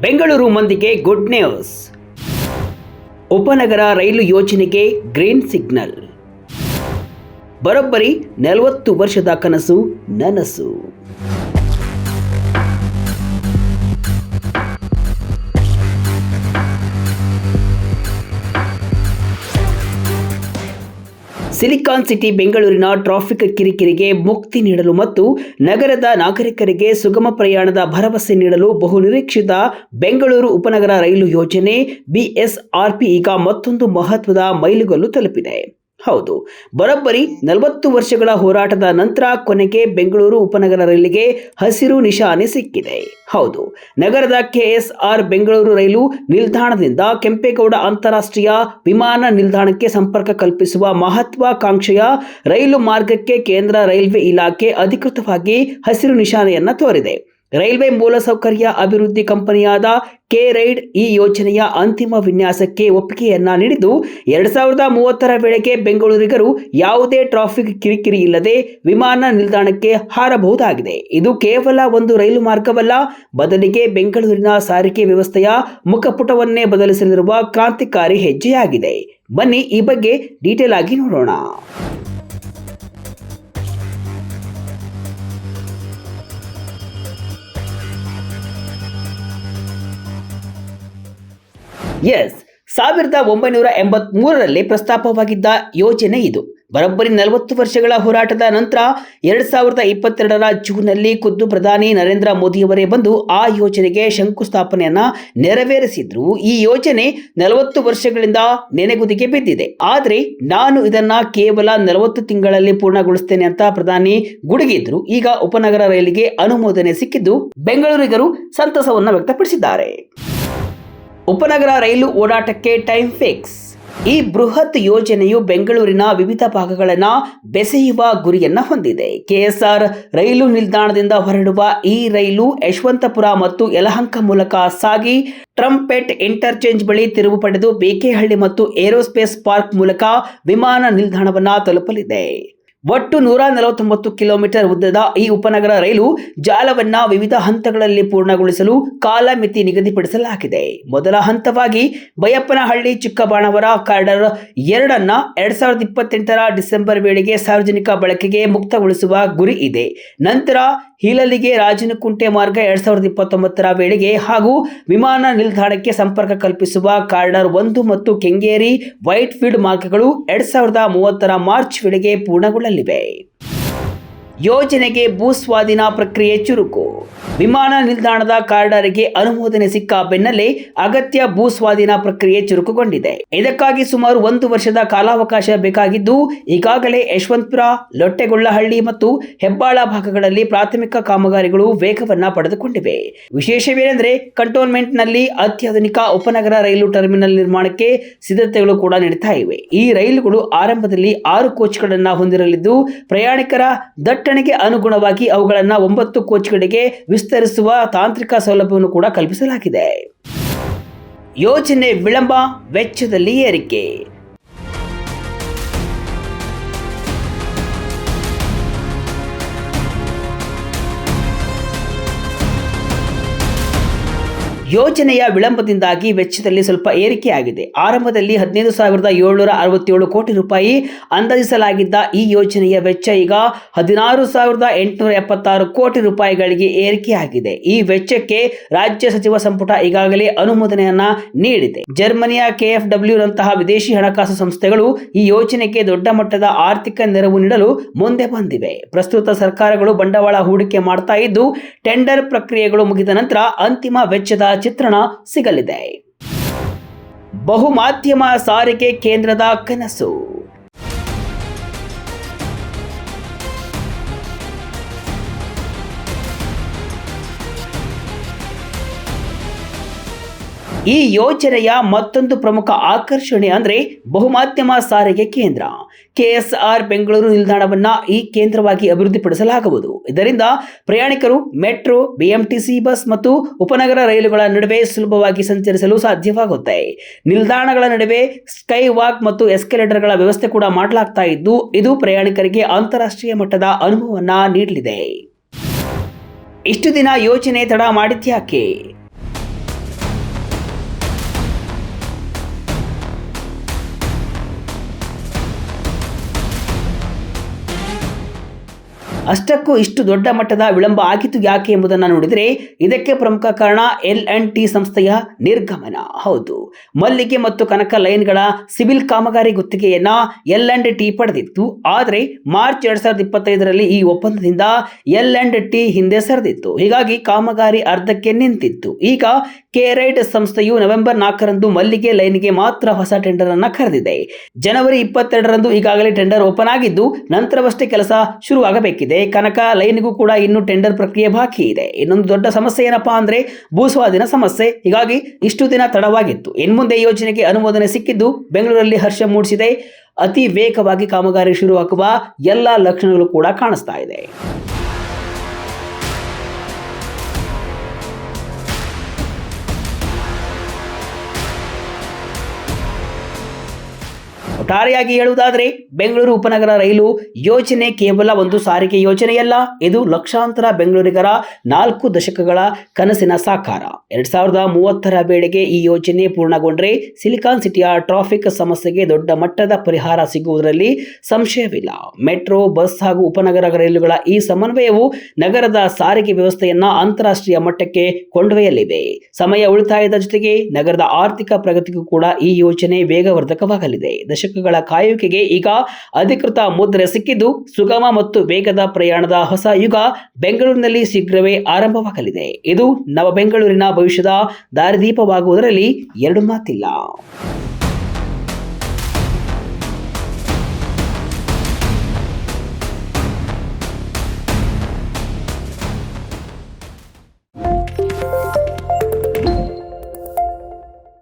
ಬೆಂಗಳೂರು ಮಂದಿಗೆ good news. ಉಪನಗರ ರೈಲು ಯೋಜನೆಗೆ ಗ್ರೀನ್ ಸಿಗ್ನಲ್. ಬರೋಬ್ಬರಿ 40 ವರ್ಷದ ಕನಸು ನನಸು. ಸಿಲಿಕಾನ್ ಸಿಟಿ ಬೆಂಗಳೂರಿನ ಟ್ರಾಫಿಕ್ ಕಿರಿಕಿರಿಗೆ ಮುಕ್ತಿ ನೀಡಲು ಮತ್ತು ನಗರದ ನಾಗರಿಕರಿಗೆ ಸುಗಮ ಪ್ರಯಾಣದ ಭರವಸೆ ನೀಡಲು ಬಹುನಿರೀಕ್ಷಿತ ಬೆಂಗಳೂರು ಉಪನಗರ ರೈಲು ಯೋಜನೆ BSRP ಈಗ ಮತ್ತೊಂದು ಮಹತ್ವದ ಮೈಲುಗಲ್ಲು ತಲುಪಿದೆ. ಹೌದು, ಬರೋಬ್ಬರಿ 40 ವರ್ಷಗಳ ಹೋರಾಟದ ನಂತರ ಕೊನೆಗೆ ಬೆಂಗಳೂರು ಉಪನಗರ ರೈಲಿಗೆ ಹಸಿರು ನಿಶಾನೆ ಸಿಕ್ಕಿದೆ. ಹೌದು, ನಗರದ KSR ಬೆಂಗಳೂರು ರೈಲು ನಿಲ್ದಾಣದಿಂದ ಕೆಂಪೇಗೌಡ ಅಂತಾರಾಷ್ಟ್ರೀಯ ವಿಮಾನ ನಿಲ್ದಾಣಕ್ಕೆ ಸಂಪರ್ಕ ಕಲ್ಪಿಸುವ ಮಹತ್ವಾಕಾಂಕ್ಷೆಯ ರೈಲು ಮಾರ್ಗಕ್ಕೆ ಕೇಂದ್ರ ರೈಲ್ವೆ ಇಲಾಖೆ ಅಧಿಕೃತವಾಗಿ ಹಸಿರು ನಿಶಾನೆಯನ್ನ ತೋರಿದೆ. ರೈಲ್ವೆ ಮೂಲಸೌಕರ್ಯ ಅಭಿವೃದ್ಧಿ ಕಂಪನಿಯಾದ K-ರೈಡ್ ಈ ಯೋಜನೆಯ ಅಂತಿಮ ವಿನ್ಯಾಸಕ್ಕೆ ಒಪ್ಪಿಗೆಯನ್ನ ನೀಡಿದ್ದು 2030ರ ವೇಳೆಗೆ ಬೆಂಗಳೂರಿಗರು ಯಾವುದೇ ಟ್ರಾಫಿಕ್ ಕಿರಿಕಿರಿ ಇಲ್ಲದೆ ವಿಮಾನ ನಿಲ್ದಾಣಕ್ಕೆ ಹಾರಬಹುದಾಗಿದೆ. ಇದು ಕೇವಲ ಒಂದು ರೈಲು ಮಾರ್ಗವಲ್ಲ, ಬದಲಿಗೆ ಬೆಂಗಳೂರಿನ ಸಾರಿಗೆ ವ್ಯವಸ್ಥೆಯ ಮುಖಪುಟವನ್ನೇ ಬದಲಿಸಲಿರುವ ಕ್ರಾಂತಿಕಾರಿ ಹೆಜ್ಜೆಯಾಗಿದೆ. ಬನ್ನಿ ಈ ಬಗ್ಗೆ ಡೀಟೇಲ್ ಆಗಿ ನೋಡೋಣ. ಎಸ್, 1983ರಲ್ಲಿ ಪ್ರಸ್ತಾಪವಾಗಿದ್ದ ಯೋಜನೆ ಇದು. ಬರೋಬ್ಬರಿ 40 ವರ್ಷಗಳ ಹೋರಾಟದ ನಂತರ 2022ರ ಜೂನ್ನಲ್ಲಿ ಖುದ್ದು ಪ್ರಧಾನಿ ನರೇಂದ್ರ ಮೋದಿಯವರೇ ಬಂದು ಆ ಯೋಜನೆಗೆ ಶಂಕುಸ್ಥಾಪನೆಯನ್ನ ನೆರವೇರಿಸಿದ್ರು. ಈ ಯೋಜನೆ 40 ವರ್ಷಗಳಿಂದ ನೆನೆಗುದಿಗೆ ಬಿದ್ದಿದೆ. ಆದರೆ ನಾನು ಇದನ್ನ ಕೇವಲ 40 ತಿಂಗಳಲ್ಲಿ ಪೂರ್ಣಗೊಳಿಸ್ತೇನೆ ಅಂತ ಪ್ರಧಾನಿ ಗುಡುಗಿದ್ರು. ಈಗ ಉಪನಗರ ರೈಲಿಗೆ ಅನುಮೋದನೆ ಸಿಕ್ಕಿದ್ದು ಬೆಂಗಳೂರಿಗರು ಸಂತಸವನ್ನ ವ್ಯಕ್ತಪಡಿಸಿದ್ದಾರೆ. ಉಪನಗರ ರೈಲು ಓಡಾಟಕ್ಕೆ ಟೈಮ್ ಫಿಕ್ಸ್. ಈ ಬೃಹತ್ ಯೋಜನೆಯು ಬೆಂಗಳೂರಿನ ವಿವಿಧ ಭಾಗಗಳನ್ನು ಬೆಸೆಯುವ ಗುರಿಯನ್ನ ಹೊಂದಿದೆ. KSR ರೈಲು ನಿಲ್ದಾಣದಿಂದ ಹೊರಡುವ ಈ ರೈಲು ಯಶವಂತಪುರ ಮತ್ತು ಯಲಹಂಕ ಮೂಲಕ ಸಾಗಿ ಟ್ರಂಪೆಟ್ ಇಂಟರ್ಚೇಂಜ್ ಬಳಿ ತಿರುವು ಪಡೆದು ಬೇಕೆಹಳ್ಳಿ ಮತ್ತು ಏರೋಸ್ಪೇಸ್ ಪಾರ್ಕ್ ಮೂಲಕ ವಿಮಾನ ನಿಲ್ದಾಣವನ್ನ ತಲುಪಲಿದೆ. ಒಟ್ಟು 149 ಕಿಲೋಮೀಟರ್ ಉದ್ದದ ಈ ಉಪನಗರ ರೈಲು ಜಾಲವನ್ನ ವಿವಿಧ ಹಂತಗಳಲ್ಲಿ ಪೂರ್ಣಗೊಳಿಸಲು ಕಾಲಮಿತಿ ನಿಗದಿಪಡಿಸಲಾಗಿದೆ. ಮೊದಲ ಹಂತವಾಗಿ ಬೈಯಪ್ಪನಹಳ್ಳಿ ಚಿಕ್ಕಬಾಣಾವರ ಕಾರಿಡಾರ್ 2 2028ರ ಡಿಸೆಂಬರ್ ವೇಳೆಗೆ ಸಾರ್ವಜನಿಕ ಬಳಕೆಗೆ ಮುಕ್ತಗೊಳಿಸುವ ಗುರಿ ಇದೆ. ನಂತರ ಹೀಲಲ್ಲಿಗೆ ರಾಜನಕುಂಟೆ ಮಾರ್ಗ 2029ರ ವೇಳೆಗೆ ಹಾಗೂ ವಿಮಾನ ನಿಲ್ದಾಣಕ್ಕೆ ಸಂಪರ್ಕ ಕಲ್ಪಿಸುವ ಕಾರಿಡಾರ್ 1 ಮತ್ತು ಕೆಂಗೇರಿ ವೈಟ್ ಫೀಲ್ಡ್ ಮಾರ್ಗಗಳು 2030ರ ಮಾರ್ಚ್ ವೇಳೆಗೆ ಪೂರ್ಣಗೊಳ್ಳಲಿವೆ. ಯೋಜನೆಗೆ ಭೂ ಸ್ವಾಧೀನ ಪ್ರಕ್ರಿಯೆ ಚುರುಕು. ವಿಮಾನ ನಿಲ್ದಾಣದ ಕಾರಿಡಾರಿಗೆ ಅನುಮೋದನೆ ಸಿಕ್ಕ ಬೆನ್ನಲ್ಲೇ ಅಗತ್ಯ ಭೂ ಸ್ವಾಧೀನ ಪ್ರಕ್ರಿಯೆ ಚುರುಕುಗೊಂಡಿದೆ. ಇದಕ್ಕಾಗಿ ಸುಮಾರು 1 ವರ್ಷದ ಕಾಲಾವಕಾಶ ಬೇಕಾಗಿದ್ದು, ಈಗಾಗಲೇ ಯಶವಂತಪುರ, ಲೊಟ್ಟೆಗೊಳ್ಳಹಳ್ಳಿ ಮತ್ತು ಹೆಬ್ಬಾಳ ಭಾಗಗಳಲ್ಲಿ ಪ್ರಾಥಮಿಕ ಕಾಮಗಾರಿಗಳು ವೇಗವನ್ನ ಪಡೆದುಕೊಂಡಿವೆ. ವಿಶೇಷವೇನೆಂದರೆ ಕಂಟೋನ್ಮೆಂಟ್ನಲ್ಲಿ ಅತ್ಯಾಧುನಿಕ ಉಪನಗರ ರೈಲು ಟರ್ಮಿನಲ್ ನಿರ್ಮಾಣಕ್ಕೆ ಸಿದ್ಧತೆಗಳು ಕೂಡ ನಡೀತಾ ಇವೆ. ಈ ರೈಲುಗಳು ಆರಂಭದಲ್ಲಿ 6 ಕೋಚ್ಗಳನ್ನು ಹೊಂದಿರಲಿದ್ದು, ಪ್ರಯಾಣಿಕರ ದಟ್ಟಣೆಗೆ ಅನುಗುಣವಾಗಿ ಅವುಗಳನ್ನು 9 ಕೋಚ್ಗಳಿಗೆ ವಿಸ್ತರಿಸುವ ತಾಂತ್ರಿಕ ಸೌಲಭ್ಯವನ್ನು ಕೂಡ ಕಲ್ಪಿಸಲಾಗಿದೆ. ಯೋಜನೆ ವಿಳಂಬ, ವೆಚ್ಚದಲ್ಲಿ ಏರಿಕೆ. ಯೋಜನೆಯ ವಿಳಂಬದಿಂದಾಗಿ ವೆಚ್ಚದಲ್ಲಿ ಸ್ವಲ್ಪ ಏರಿಕೆಯಾಗಿದೆ. ಆರಂಭದಲ್ಲಿ 15,767 ಕೋಟಿ ರೂಪಾಯಿ ಅಂದಾಜಿಸಲಾಗಿದ್ದ ಈ ಯೋಜನೆಯ ವೆಚ್ಚ ಈಗ 16,876 ಕೋಟಿ ರೂಪಾಯಿಗಳಿಗೆ ಏರಿಕೆಯಾಗಿದೆ. ಈ ವೆಚ್ಚಕ್ಕೆ ರಾಜ್ಯ ಸಚಿವ ಸಂಪುಟ ಈಗಾಗಲೇ ಅನುಮೋದನೆಯನ್ನ ನೀಡಿದೆ. ಜರ್ಮನಿಯ KfW ನಂತಹ ವಿದೇಶಿ ಹಣಕಾಸು ಸಂಸ್ಥೆಗಳು ಈ ಯೋಜನೆಗೆ ದೊಡ್ಡ ಮಟ್ಟದ ಆರ್ಥಿಕ ನೆರವು ನೀಡಲು ಮುಂದೆ ಬಂದಿವೆ. ಪ್ರಸ್ತುತ ಸರ್ಕಾರಗಳು ಬಂಡವಾಳ ಹೂಡಿಕೆ ಮಾಡ್ತಾ ಇದ್ದು, ಟೆಂಡರ್ ಪ್ರಕ್ರಿಯೆಗಳು ಮುಗಿದ ನಂತರ ಅಂತಿಮ ವೆಚ್ಚದ ಚಿತ್ರಣ ಸಿಗಲಿದೆ. ಬಹುಮಾಧ್ಯಮ ಸಾರಿಗೆ ಕೇಂದ್ರದ ಕನಸು. ಈ ಯೋಜನೆಯ ಮತ್ತೊಂದು ಪ್ರಮುಖ ಆಕರ್ಷಣೆ ಅಂದರೆ ಬಹುಮಾಧ್ಯಮ ಸಾರಿಗೆ ಕೇಂದ್ರ. KSR ಬೆಂಗಳೂರು ನಿಲ್ದಾಣವನ್ನ ಈ ಕೇಂದ್ರವಾಗಿ ಅಭಿವೃದ್ಧಿಪಡಿಸಲಾಗುವುದು. ಇದರಿಂದ ಪ್ರಯಾಣಿಕರು ಮೆಟ್ರೋ, BMTC ಬಸ್ ಮತ್ತು ಉಪನಗರ ರೈಲುಗಳ ನಡುವೆ ಸುಲಭವಾಗಿ ಸಂಚರಿಸಲು ಸಾಧ್ಯವಾಗುತ್ತೆ. ನಿಲ್ದಾಣಗಳ ನಡುವೆ ಸ್ಕೈ ವಾಕ್ ಮತ್ತು ಎಸ್ಕಲೇಟರ್ಗಳ ವ್ಯವಸ್ಥೆ ಕೂಡ ಮಾಡಲಾಗ್ತಾ ಇದ್ದು, ಇದು ಪ್ರಯಾಣಿಕರಿಗೆ ಅಂತಾರಾಷ್ಟ್ರೀಯ ಮಟ್ಟದ ಅನುಭವವನ್ನ ನೀಡಲಿದೆ. ಇಷ್ಟು ದಿನ ಯೋಜನೆ ತಡ ಮಾಡಿದ್ಯಾಕೆ? ಅಷ್ಟಕ್ಕೂ ಇಷ್ಟು ದೊಡ್ಡ ಮಟ್ಟದ ವಿಳಂಬ ಆಗಿತ್ತು ಯಾಕೆ ಎಂಬುದನ್ನು ನೋಡಿದರೆ ಇದಕ್ಕೆ ಪ್ರಮುಖ ಕಾರಣ L&T ಸಂಸ್ಥೆಯ ನಿರ್ಗಮನ. ಹೌದು, ಮಲ್ಲಿಗೆ ಮತ್ತು ಕನಕ ಲೈನ್ಗಳ ಸಿವಿಲ್ ಕಾಮಗಾರಿ ಗುತ್ತಿಗೆಯನ್ನ L&T ಪಡೆದಿತ್ತು. ಆದರೆ ಮಾರ್ಚ್ 2025ರಲ್ಲಿ ಈ ಒಪ್ಪಂದದಿಂದ L&T ಹಿಂದೆ ಸರಿದಿತ್ತು. ಹೀಗಾಗಿ ಕಾಮಗಾರಿ ಅರ್ಧಕ್ಕೆ ನಿಂತಿತ್ತು. ಈಗ ಕೆರೈಟ್ ಸಂಸ್ಥೆಯು ನವೆಂಬರ್ 4ರಂದು ಮಲ್ಲಿಗೆ ಲೈನ್ಗೆ ಮಾತ್ರ ಹೊಸ ಟೆಂಡರ್ ಅನ್ನ ಕರೆದಿದೆ. ಜನವರಿ 22ರಂದು ಈಗಾಗಲೇ ಟೆಂಡರ್ ಓಪನ್ ಆಗಿದ್ದು ನಂತರವಷ್ಟೇ ಕೆಲಸ ಶುರುವಾಗಬೇಕಿದೆ. ಕನಕ ಲೈನ್ಗೂ ಕೂಡ ಇನ್ನು ಟೆಂಡರ್ ಪ್ರಕ್ರಿಯೆ ಬಾಕಿ ಇದೆ. ಇನ್ನೊಂದು ದೊಡ್ಡ ಸಮಸ್ಯೆ ಏನಪ್ಪಾ ಅಂದ್ರೆ ಭೂಸ್ವಾಧೀನ ಸಮಸ್ಯೆ. ಹೀಗಾಗಿ ಇಷ್ಟು ದಿನ ತಡವಾಗಿತ್ತು. ಇನ್ಮುಂದೆ ಯೋಜನೆಗೆ ಅನುಮೋದನೆ ಸಿಕ್ಕಿದ್ದು ಬೆಂಗಳೂರಲ್ಲಿ ಹರ್ಷ ಮೂಡಿಸಿದೆ. ಅತಿ ವೇಗವಾಗಿ ಕಾಮಗಾರಿ ಶುರುವಾಗುವ ಎಲ್ಲ ಲಕ್ಷಣಗಳು ಕೂಡ ಕಾಣಿಸ್ತಾ ಇದೆ. ಒಟ್ಟಾರೆಯಾಗಿ ಹೇಳುವುದಾದರೆ ಬೆಂಗಳೂರು ಉಪನಗರ ರೈಲು ಯೋಜನೆ ಕೇವಲ ಒಂದು ಸಾರಿಗೆ ಯೋಜನೆಯಲ್ಲ, ಇದು ಲಕ್ಷಾಂತರ ಬೆಂಗಳೂರಿಗರ 4 ದಶಕಗಳ ಕನಸಿನ ಸಾಕಾರ. 2030ರ ವೇಳೆಗೆ ಈ ಯೋಜನೆ ಪೂರ್ಣಗೊಂಡ್ರೆ ಸಿಲಿಕಾನ್ ಸಿಟಿಯ ಟ್ರಾಫಿಕ್ ಸಮಸ್ಯೆಗೆ ದೊಡ್ಡ ಮಟ್ಟದ ಪರಿಹಾರ ಸಿಗುವುದರಲ್ಲಿ ಸಂಶಯವಿಲ್ಲ. ಮೆಟ್ರೋ, ಬಸ್ ಹಾಗೂ ಉಪನಗರ ರೈಲುಗಳ ಈ ಸಮನ್ವಯವು ನಗರದ ಸಾರಿಗೆ ವ್ಯವಸ್ಥೆಯನ್ನ ಅಂತಾರಾಷ್ಟ್ರೀಯ ಮಟ್ಟಕ್ಕೆ ಕೊಂಡೊಯ್ಯಲಿವೆ. ಸಮಯ ಉಳಿತಾಯದ ಜೊತೆಗೆ ನಗರದ ಆರ್ಥಿಕ ಪ್ರಗತಿಗೂ ಕೂಡ ಈ ಯೋಜನೆ ವೇಗವರ್ಧಕವಾಗಲಿದೆ. ದಶಕಗಳ ಕಾಯುವಿಕೆಗೆ ಈಗ ಅಧಿಕೃತ ಮುದ್ರೆ ಸಿಕ್ಕಿದ್ದು ಸುಗಮ ಮತ್ತು ವೇಗದ ಪ್ರಯಾಣದ ಹೊಸ ಯುಗ ಬೆಂಗಳೂರಿನಲ್ಲಿ ಶೀಘ್ರವೇ ಆರಂಭವಾಗಲಿದೆ. ಇದು ನವ ಬೆಂಗಳೂರಿನ ಭವಿಷ್ಯದ ದಾರಿದೀಪವಾಗುವುದರಲ್ಲಿ ಎರಡು ಮಾತಿಲ್ಲ.